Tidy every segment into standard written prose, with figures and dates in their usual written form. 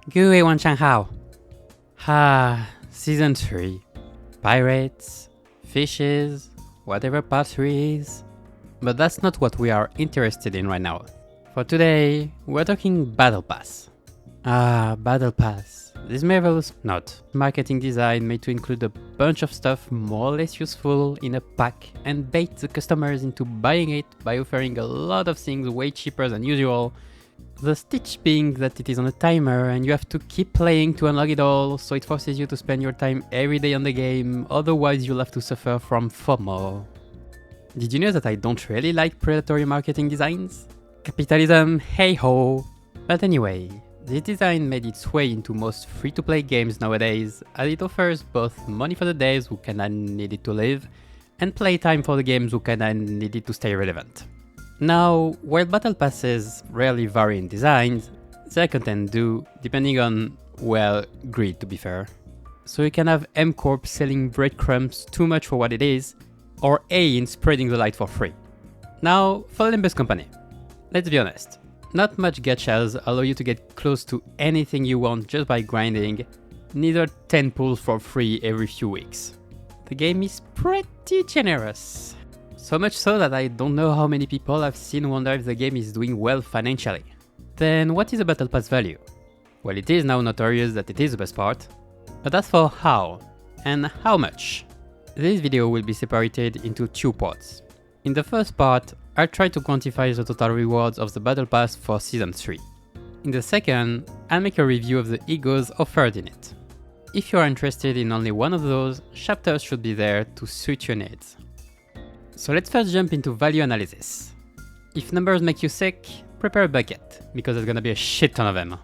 Gui Wan Hao. Season 3. Pirates, fishes, whatever part 3 is. But that's not what we are interested in right now. For today, we're talking Battle Pass. Battle Pass. This marvelous marketing design made to include a bunch of stuff more or less useful in a pack and bait the customers into buying it by offering a lot of things way cheaper than usual. The stitch being that it is on a timer and you have to keep playing to unlock it all, so it forces you to spend your time every day on the game, otherwise you'll have to suffer from FOMO. Did you know that I don't really like predatory marketing designs? Capitalism, hey ho! But anyway, this design made its way into most free-to-play games nowadays, as it offers both money for the devs who kinda need it to live, and playtime for the games who kinda need it to stay relevant. Now, while battle passes rarely vary in designs, their content do, depending on, well, greed to be fair. So you can have M Corp selling breadcrumbs too much for what it is, or A in spreading the light for free. Now, for the Limbus company, let's be honest, not much gachas allow you to get close to anything you want just by grinding, neither 10 pulls for free every few weeks. The game is pretty generous. So much so that I don't know how many people I've seen wonder if the game is doing well financially. Then what is a Battle Pass value? Well, it is now notorious that it is the best part, but as for how, and how much? This video will be separated into two parts. In the first part, I'll try to quantify the total rewards of the Battle Pass for Season 3. In the second, I'll make a review of the egos offered in it. If you are interested in only one of those, chapters should be there to suit your needs. So let's first jump into value analysis. If numbers make you sick, prepare a bucket, because there's gonna be a shit ton of them.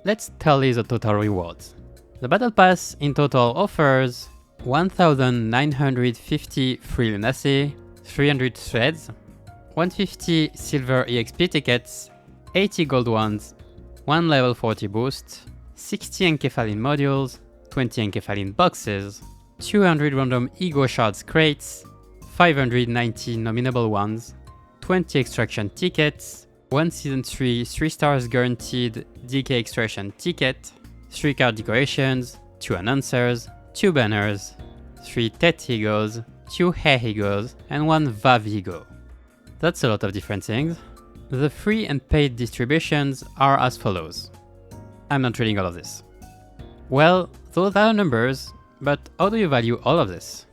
Let's tally the total rewards. The Battle Pass in total offers 1,950 free Lunacy, 300 Threads, 150 silver EXP tickets, 80 gold ones, 1 level 40 boost, 60 enkephalin modules, 20 enkephalin boxes, 200 random ego shards crates, 590 nominable ones, 20 extraction tickets, 1 season 3 3 stars guaranteed DK extraction ticket, 3 card decorations, 2 announcers, 2 banners, 3 Tet egos, 2 Hair egos, and 1 Vav ego. That's a lot of different things. The free and paid distributions are as follows. I'm not reading all of this. Well, those are numbers, but how do you value all of this?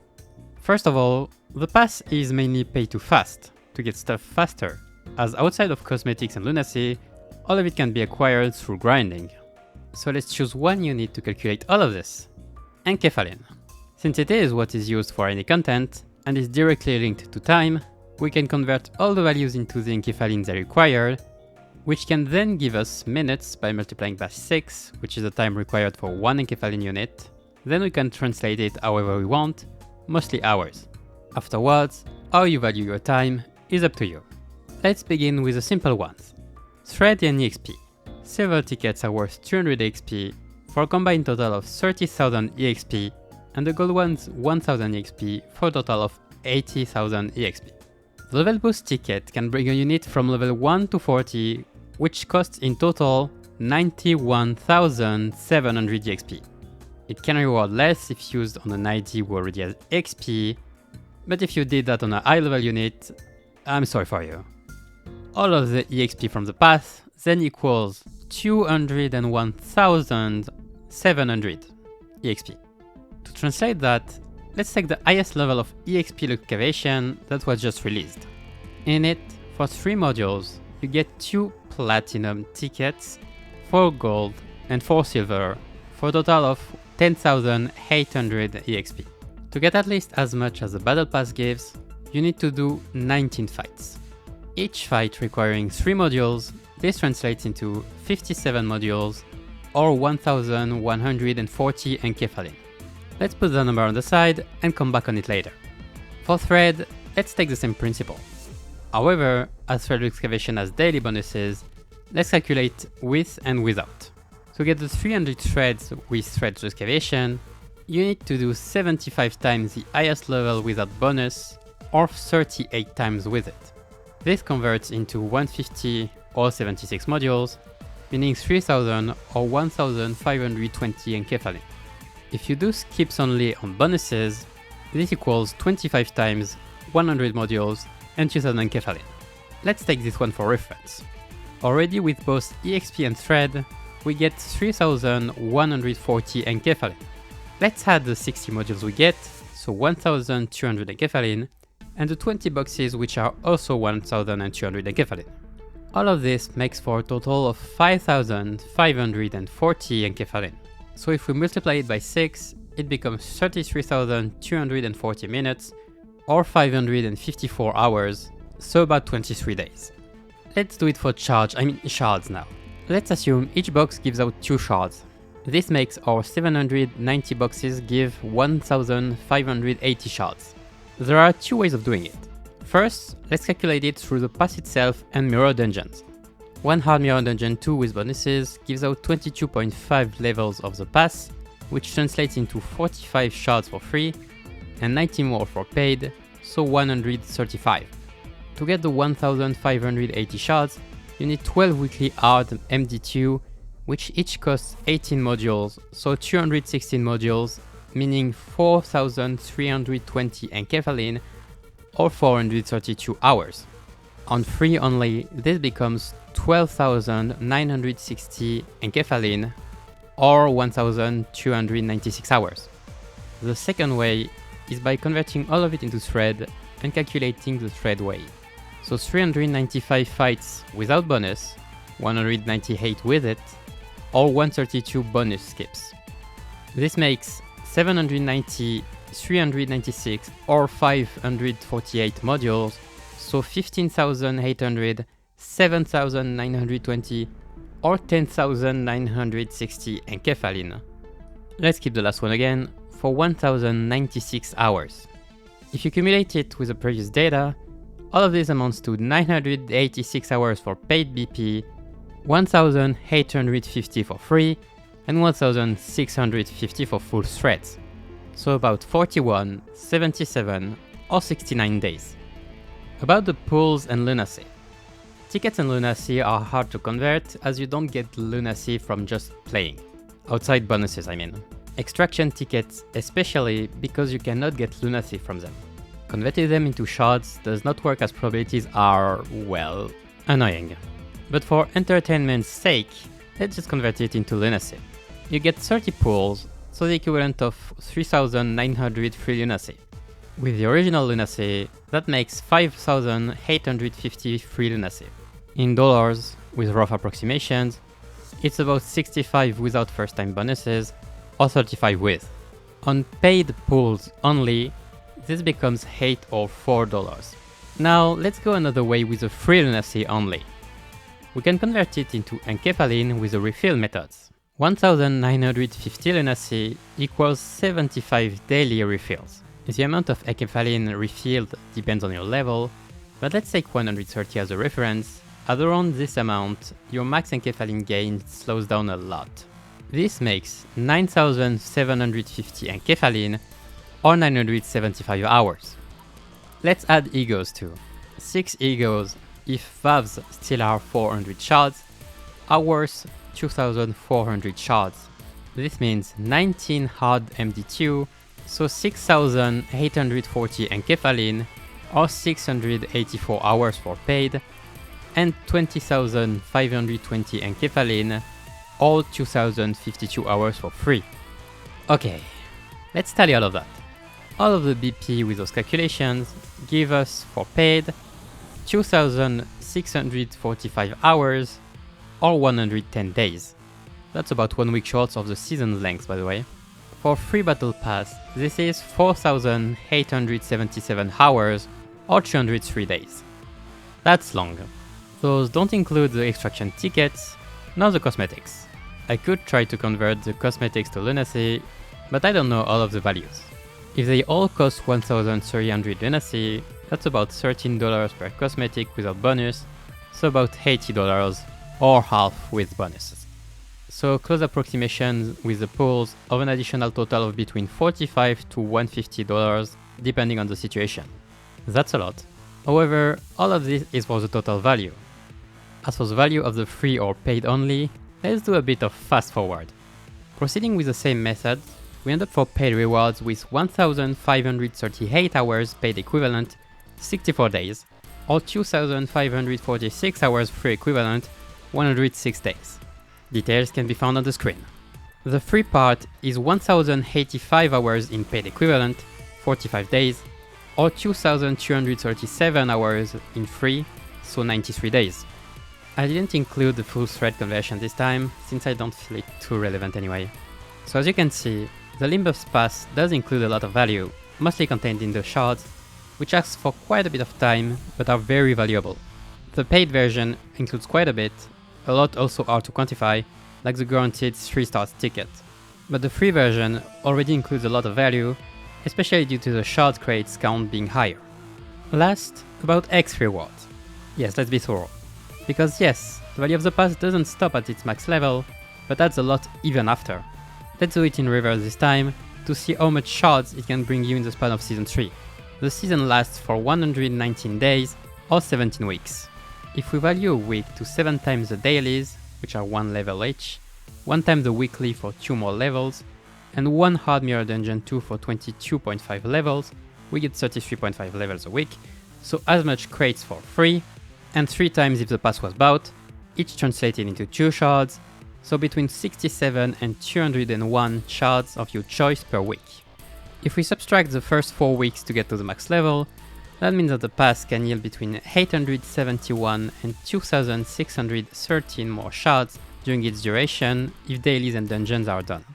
First of all, the pass is mainly pay to fast, to get stuff faster, as outside of cosmetics and Lunacy, all of it can be acquired through grinding. So let's choose one unit to calculate all of this. Enkephalin. Since it is what is used for any content, and is directly linked to time, we can convert all the values into the enkephalin they require, which can then give us minutes by multiplying by 6, which is the time required for one enkephalin unit. Then we can translate it however we want, mostly hours. Afterwards, how you value your time is up to you. Let's begin with the simple ones. Thread and EXP. Silver tickets are worth 200 EXP for a combined total of 30,000 EXP, and the gold ones 1000 EXP for a total of 80,000 EXP. The level boost ticket can bring a unit from level 1 to 40, which costs in total 91,700 EXP. It can reward less if used on an ID who already has XP, but if you did that on a high level unit, I'm sorry for you. All of the EXP from the path then equals 201,700 EXP. To translate that, let's take the highest level of EXP excavation that was just released. In it, for 3 modules, you get 2 platinum tickets, 4 gold and 4 silver, for a total of 10,800 EXP. To get at least as much as the Battle Pass gives, you need to do 19 fights. Each fight requiring 3 modules, this translates into 57 modules, or 1,140 enkephalin. Let's put the number on the side and come back on it later. For Thread, let's take the same principle. However, as Thread excavation has daily bonuses, let's calculate with and without. To get the 300 threads with Thread excavation, you need to do 75 times the highest level without bonus, or 38 times with it. This converts into 150 or 76 modules, meaning 3000 or 1520 enkephalin. If you do skips only on bonuses, this equals 25 times 100 modules and 2000 enkephalin. Let's take this one for reference. Already with both EXP and Thread, we get 3140 enkephalin. Let's add the 60 modules we get, so 1200 enkephalin, and the 20 boxes which are also 1200 enkephalin. All of this makes for a total of 5540 enkephalin. So if we multiply it by 6, it becomes 33,240 minutes, or 554 hours, so about 23 days. Let's do it for shards now. Let's assume each box gives out 2 shards. This makes our 790 boxes give 1580 shards. There are 2 ways of doing it. First, let's calculate it through the pass itself and mirror dungeons. One hard mirror dungeon 2 with bonuses gives out 22.5 levels of the pass, which translates into 45 shards for free, and 90 more for paid, so 135. To get the 1580 shards, you need 12 weekly hard MD2, which each costs 18 modules, so 216 modules, meaning 4320 enkephalin, or 432 hours. On free only, this becomes 12,960 enkephalin, or 1296 hours. The second way is by converting all of it into thread and calculating the thread way. So 395 fights without bonus, 198 with it, or 132 bonus skips. This makes 790, 396 or 548 modules, so 15,800, 7,920 or 10,960 enkephalin. Let's keep the last one again, for 1,096 hours. If you cumulate it with the previous data, all of this amounts to 986 hours for paid BP, 1,850 for free, and 1,650 for full threads. So about 41, 77, or 69 days. About the pools and Lunacy. Tickets and Lunacy are hard to convert as you don't get Lunacy from just playing. Outside bonuses, I mean. Extraction tickets especially because you cannot get Lunacy from them. Converting them into shards does not work as probabilities are, well, annoying. But for entertainment's sake, let's just convert it into Lunacy. You get 30 pools, so the equivalent of 3,900 free Lunacy. With the original Lunacy, that makes 5,850 free Lunacy. In dollars, with rough approximations, it's about 65 without first-time bonuses, or 35 with. On paid pools only, this becomes $8 or $4. Now let's go another way with the free Lunacy only. We can convert it into enkephalin with the refill methods. 1,950 Lunacy equals 75 daily refills. The amount of enkephalin refilled depends on your level, but let's take 130 as a reference. At around this amount, your max enkephalin gain slows down a lot. This makes 9,750 enkephalin, or 975 hours. Let's add egos too. 6 egos, if valves still are 400 shards, are worth 2,400 shards. This means 19 hard MD2, so 6,840 enkephalin, or 684 hours for paid, and 20,520 enkephalin, or 2,052 hours for free. Okay, let's tally all of that. All of the BP with those calculations give us, for paid, 2,645 hours, or 110 days. That's about 1 week short of the season length, by the way. For free battle pass, this is 4,877 hours, or 303 days. That's long. Those don't include the extraction tickets, nor the cosmetics. I could try to convert the cosmetics to Lunacy, but I don't know all of the values. If they all cost 1,300 Lunacy, that's about $13 per cosmetic without bonus, so about $80 or half with bonuses. So close approximations with the pools of an additional total of between $45 to $150 depending on the situation. That's a lot. However, all of this is for the total value. As for the value of the free or paid only, let's do a bit of fast forward. Proceeding with the same method, we end up for paid rewards with 1538 hours paid equivalent, 64 days, or 2546 hours free equivalent, 106 days. Details can be found on the screen. The free part is 1085 hours in paid equivalent, 45 days, or 2237 hours in free, so 93 days. I didn't include the full thread conversion this time, since I don't feel it too relevant anyway. So as you can see, the Limbus Pass does include a lot of value, mostly contained in the Shards, which asks for quite a bit of time, but are very valuable. The paid version includes quite a bit, a lot also are to quantify, like the guaranteed 3-star ticket. But the free version already includes a lot of value, especially due to the Shard crates count being higher. Last, about X rewards. Yes, let's be thorough. Because yes, the value of the pass doesn't stop at its max level, but adds a lot even after. Let's do it in reverse this time, to see how much shards it can bring you in the span of Season 3. The season lasts for 119 days, or 17 weeks. If we value a week to 7 times the dailies, which are 1 level each, 1 time the weekly for 2 more levels, and 1 hard mirror dungeon 2 for 22.5 levels, we get 33.5 levels a week, so as much crates for free, and 3 times if the pass was bought, each translated into 2 shards, so between 67 and 201 shards of your choice per week. If we subtract the first 4 weeks to get to the max level, that means that the pass can yield between 871 and 2613 more shards during its duration if dailies and dungeons are done.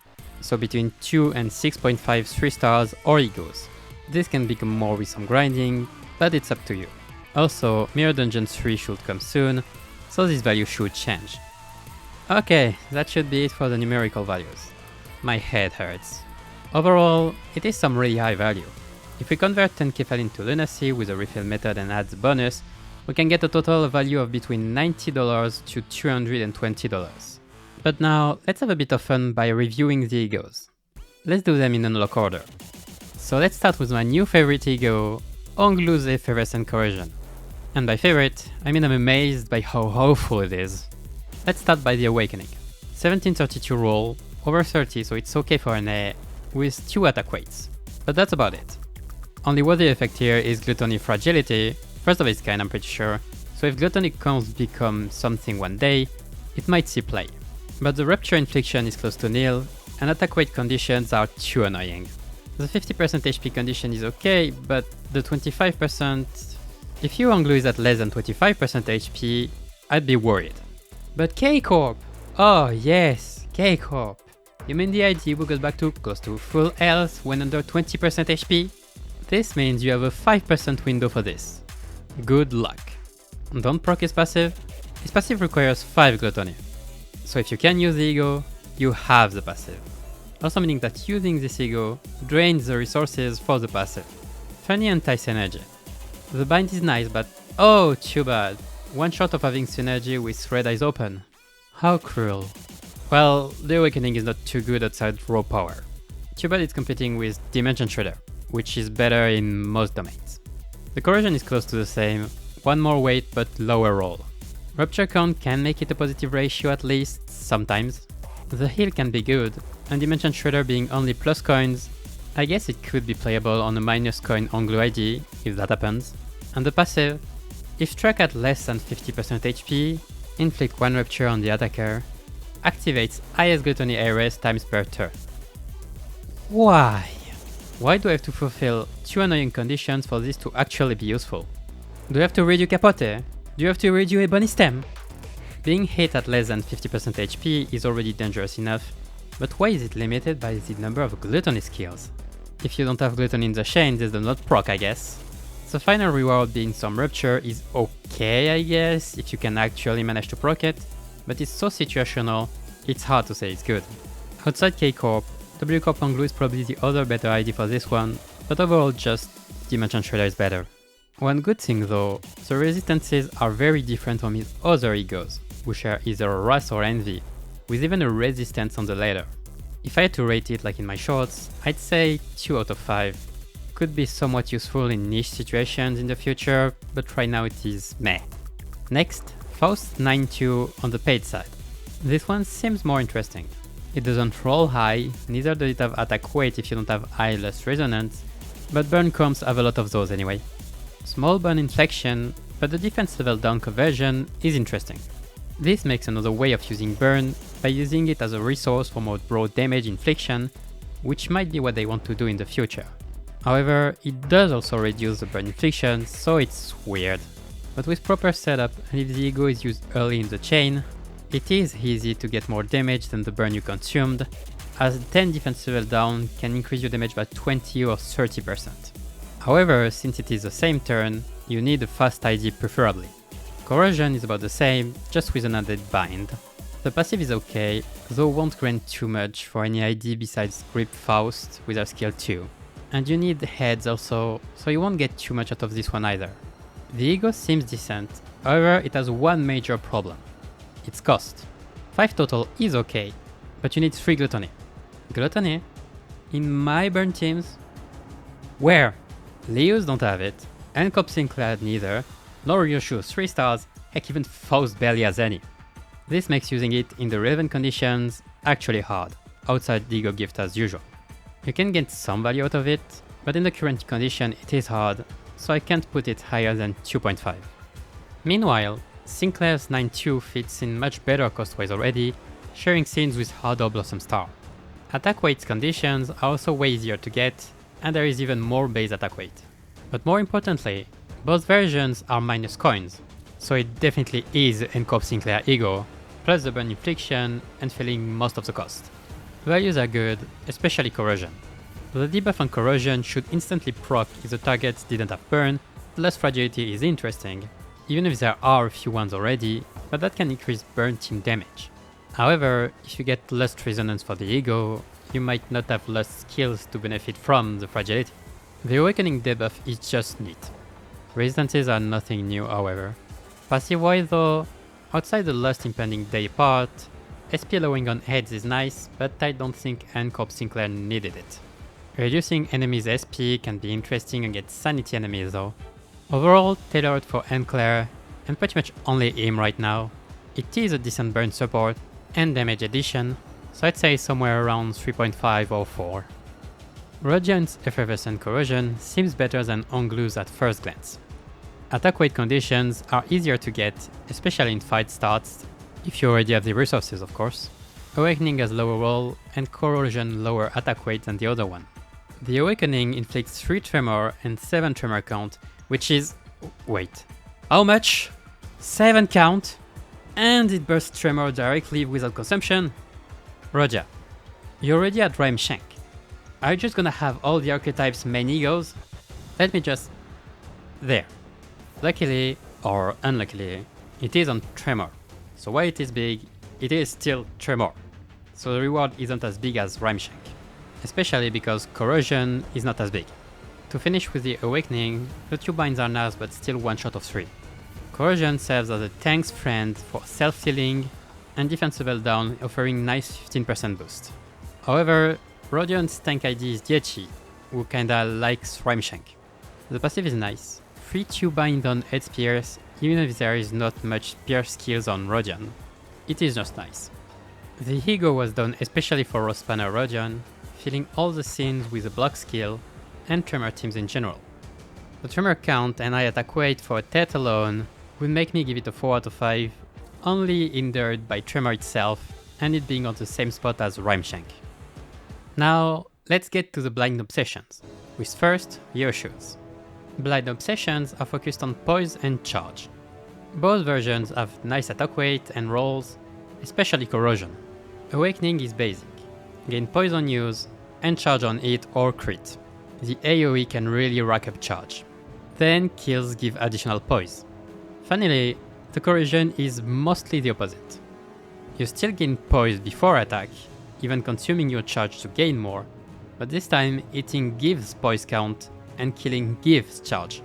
So between 2 and 6.5 3-stars or egos. This can become more with some grinding, but it's up to you. Also, Mirror Dungeon 3 should come soon, so this value should change. Okay, that should be it for the numerical values. My head hurts. Overall, it is some really high value. If we convert 10 Kefal into Lunacy with a refill method and add the bonus, we can get a total value of between $90 to $220. But now, let's have a bit of fun by reviewing the egos. Let's do them in unlock order. So let's start with my new favorite ego, Onglu's Effervescent Corrosion. And by favorite, I mean I'm amazed by how awful it is. Let's start by the Awakening. 1732 roll, over 30 so it's okay for an A, with 2 attack weights. But that's about it. Only worthy effect here is Gluttony Fragility, first of its kind I'm pretty sure, so if Gluttony can't become something one day, it might see play. But the Rupture Infliction is close to nil, and attack weight conditions are too annoying. The 50% HP condition is okay, but the 25%... If your Onglu is at less than 25% HP, I'd be worried. But K-Corp! Oh yes, K-Corp! You mean the ID who goes back to close to full health when under 20% HP? This means you have a 5% window for this. Good luck. Don't proc his passive. His passive requires 5 Gluttony. So if you can use the ego, you have the passive. Also meaning that using this ego drains the resources for the passive. Funny anti-synergy. The bind is nice, but oh, too bad. One shot of having synergy with Red Eyes open. How cruel. Well, the Awakening is not too good outside raw power. Too bad it's competing with Dimension Shredder, which is better in most domains. The Corrosion is close to the same, one more weight but lower roll. Rupture count can make it a positive ratio at least, sometimes. The heal can be good, and Dimension Shredder being only plus coins, I guess it could be playable on a minus coin Onglu ID, if that happens. And the passive, if struck at less than 50% HP, inflict 1 Rupture on the attacker, activates highest Gluttony ARS times per turn. Why? Why do I have to fulfill 2 annoying conditions for this to actually be useful? Do I have to redo Capote? Do you have to redo Ebony Stem? Being hit at less than 50% HP is already dangerous enough, but why is it limited by the number of Gluttony skills? If you don't have Gluttony in the chain, this does not proc, I guess. The final reward being some Rupture is okay, I guess, if you can actually manage to proc it, but it's so situational, it's hard to say it's good. Outside K-Corp, W-Corp Onglu is probably the other better ID for this one, but overall just Dimension Shredder is better. One good thing though, the resistances are very different from his other egos, who share either a Wrath or Envy, with even a resistance on the latter. If I had to rate it like in my shorts, I'd say 2 out of 5. Could be somewhat useful in niche situations in the future, but right now it is meh. Next, Faust 9-2 on the paid side. This one seems more interesting. It doesn't roll high, neither does it have attack weight if you don't have high lust resonance, but burn comps have a lot of those anyway. Small burn inflection, but the defense level down conversion is interesting. This makes another way of using burn by using it as a resource for more broad damage infliction, which might be what they want to do in the future. However, it does also reduce the burn infliction, so it's weird. But with proper setup and if the ego is used early in the chain, it is easy to get more damage than the burn you consumed, as 10 defense level down can increase your damage by 20 or 30%. However, since it is the same turn, you need a fast ID preferably. Corrosion is about the same, just with an added bind. The passive is okay, though won't grant too much for any ID besides Grip Faust with our skill 2. And you need heads also, so you won't get too much out of this one either. The ego seems decent, however it has one major problem. Its cost. 5 total is okay, but you need 3 Gluttony. Gluttony? In my burn teams? Where? Leos don't have it, and Sinclair neither, nor Ryoshu 3 stars, heck even Faust barely has any. This makes using it in the relevant conditions actually hard, outside the ego gift as usual. You can get some value out of it, but in the current condition it is hard, so I can't put it higher than 2.5. Meanwhile, Sinclair's 9-2 fits in much better cost-wise already, sharing scenes with Harder Blossom Star. Attack weight conditions are also way easier to get, and there is even more base attack weight. But more importantly, both versions are minus coins, so it definitely is Encorp Sinclair Ego, plus the burn infliction and filling most of the cost. Values are good, especially corrosion. The debuff on corrosion should instantly proc if the target didn't have burn, less fragility is interesting, even if there are a few ones already, but that can increase burn team damage. However, if you get lust resonance for the ego, you might not have lust skills to benefit from the fragility. The awakening debuff is just neat. Resistances are nothing new however. Passive-wise though, outside the lust impending day part, SP allowing on heads is nice, but I don't think Encorp Sinclair needed it. Reducing enemies' SP can be interesting against sanity enemies though. Overall, tailored for Sinclair, and pretty much only him right now. It is a decent burn support and damage addition, so I'd say somewhere around 3.5 or 4. Rodion's Effervescent Corrosion seems better than Onglu's at first glance. Attack weight conditions are easier to get, especially in fight starts, if you already have the resources of course. Awakening has lower roll and Corrosion lower attack weight than the other one. The Awakening inflicts 3 tremor and 7 tremor count, which is... wait. How much? 7 count? And it bursts tremor directly without consumption? Roger. You already had Rhyme Shank. Are you just gonna have all the archetypes main egos? Let me just... there. Luckily, or unluckily, it is on Tremor. So while it is big, it is still Tremor. So the reward isn't as big as Rhyme Shank. Especially because Corrosion is not as big. To finish with the Awakening, the 2 binds are nice but still 1 shot of 3. Corrosion serves as a tank's friend for self-healing and defense level down, offering nice 15% boost. However, Rodion's tank ID is Diechi, who kinda likes Rhyme Shank. The passive is nice. Free 2 bind on Head Spears, even if there is not much spear skills on Rodion. It is just nice. The Ego was done especially for Rospanner Rodion, filling all the scenes with a block skill, and Tremor teams in general. The Tremor count and high attack weight for a Tet alone would make me give it a 4 out of 5, only hindered by Tremor itself and it being on the same spot as Rhyme Shank. Now, let's get to the blind obsessions, with first, Ryoshu's. Blind obsessions are focused on poise and charge. Both versions have nice attack weight and rolls, especially corrosion. Awakening is basic, gain poise on use, and charge on hit or crit. The AoE can really rack up charge. Then kills give additional poise. Finally, the corrosion is mostly the opposite. You still gain poise before attack, even consuming your charge to gain more, but this time hitting gives poise count and killing gives charge.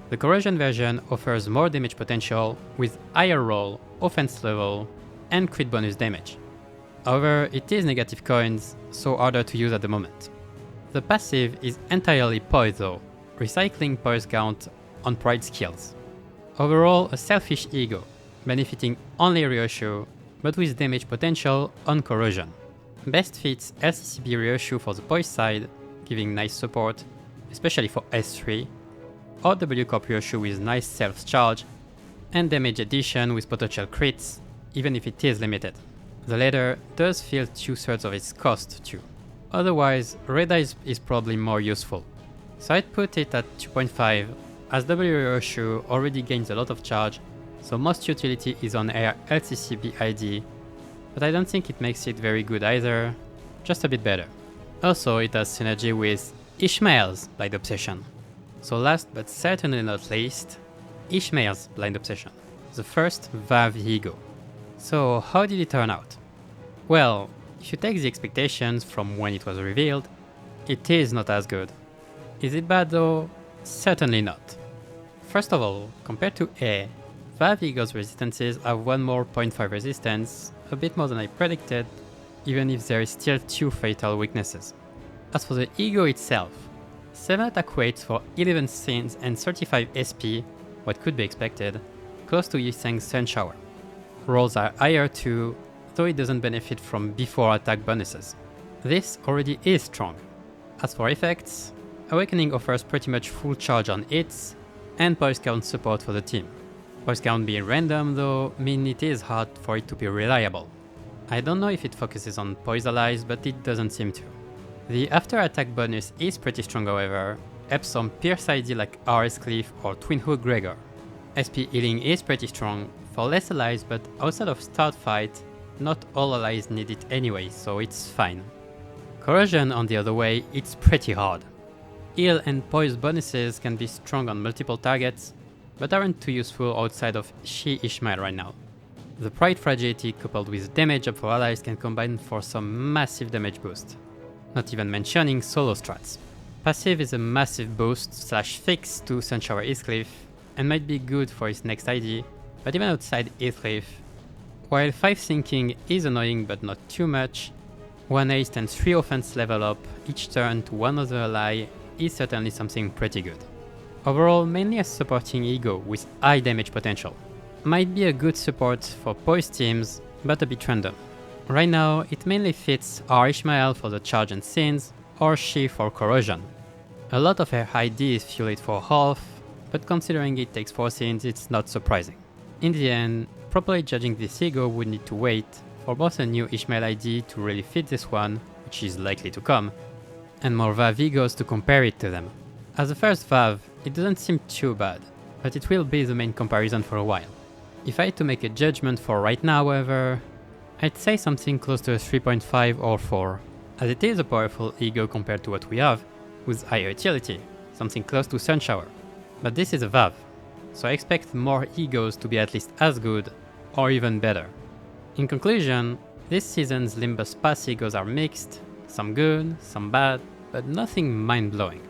The corrosion version offers more damage potential with higher roll, offense level, and crit bonus damage. However, it is negative coins, so harder to use at the moment. The passive is entirely poise though, recycling poise count on pride skills. Overall, a selfish ego, benefiting only Ryoshu, but with damage potential on corrosion. Best fits LCCB Ryoshu for the poise side, giving nice support, especially for S3, or W Corp Ryoshu with nice self-charge, and damage addition with potential crits, even if it is limited. The latter does feel 2/3 of its cost too. Otherwise, Red Eye is probably more useful. So I'd put it at 2.5, as W Ryoshu already gains a lot of charge, so most utility is on Air LCCB ID, but I don't think it makes it very good either, just a bit better. Also, it has synergy with Ishmael's Blind Obsession. So last but certainly not least, Ishmael's Blind Obsession, the first VAV Ego. So how did it turn out? Well, if you take the expectations from when it was revealed, it is not as good. Is it bad though? Certainly not. First of all, compared to A, VAV Ego's resistances have one more 0.5 resistance, a bit more than I predicted, even if there is still 2 fatal weaknesses. As for the Ego itself, 7 attack weights for 11 scenes and 35 SP, what could be expected, close to Yiseng's Sun Shower. Rolls are higher too, though it doesn't benefit from before attack bonuses. This already is strong. As for effects, Awakening offers pretty much full charge on hits, and poise count support for the team. Poise count being random though means it is hard for it to be reliable. I don't know if it focuses on poise allies, but it doesn't seem to. The after attack bonus is pretty strong however, helps some Pierce ID like RS Cliff or Twin Hook Gregor. SP healing is pretty strong for less allies, but outside of start fight, not all allies need it anyway, so it's fine. Corrosion on the other way, it's pretty hard. Heal and poise bonuses can be strong on multiple targets, but aren't too useful outside of She Ishmael right now. The Pride Fragility coupled with damage up for allies can combine for some massive damage boost. Not even mentioning solo strats. Passive is a massive boost slash fix to Sunshower Heathcliff and might be good for his next ID, but even outside Heathcliff, while 5 sinking is annoying but not too much, 1 haste and 3 offense level up each turn to one other ally is certainly something pretty good. Overall, mainly a supporting Ego with high damage potential. Might be a good support for poise teams, but a bit random. Right now, it mainly fits R Ishmael for the charge and sins, or She for corrosion. A lot of her IDs fuel it for half, but considering it takes 4 sins, it's not surprising. In the end, properly judging this Ego would need to wait for both a new Ishmael ID to really fit this one, which is likely to come, and more VAV Egos to compare it to them. As a first VAV, it doesn't seem too bad, but it will be the main comparison for a while. If I had to make a judgment for right now, however, I'd say something close to a 3.5 or 4, as it is a powerful Ego compared to what we have, with higher utility, something close to Sunshower. But this is a VAV, so I expect more Egos to be at least as good, or even better. In conclusion, this season's Limbus Pass Egos are mixed, some good, some bad, but nothing mind-blowing.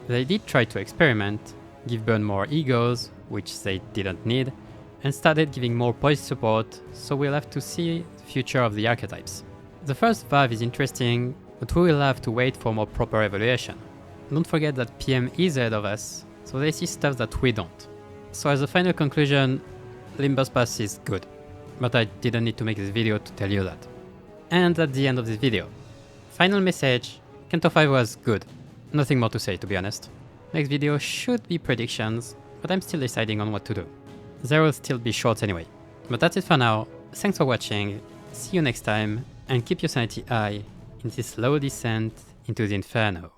They did try to experiment, give Burn more Egos, which they didn't need, and started giving more poise support, so we'll have to see the future of the archetypes. The first VAV is interesting, but we will have to wait for more proper evaluation. Don't forget that PM is ahead of us, so they see stuff that we don't. So as a final conclusion, Limbus Pass is good, but I didn't need to make this video to tell you that. And that's the end of this video. Final message, Kanto 5 was good. Nothing more to say, to be honest. Next video should be predictions, but I'm still deciding on what to do. There will still be shorts anyway. But that's it for now. Thanks for watching, see you next time, and keep your sanity high in this slow descent into the inferno.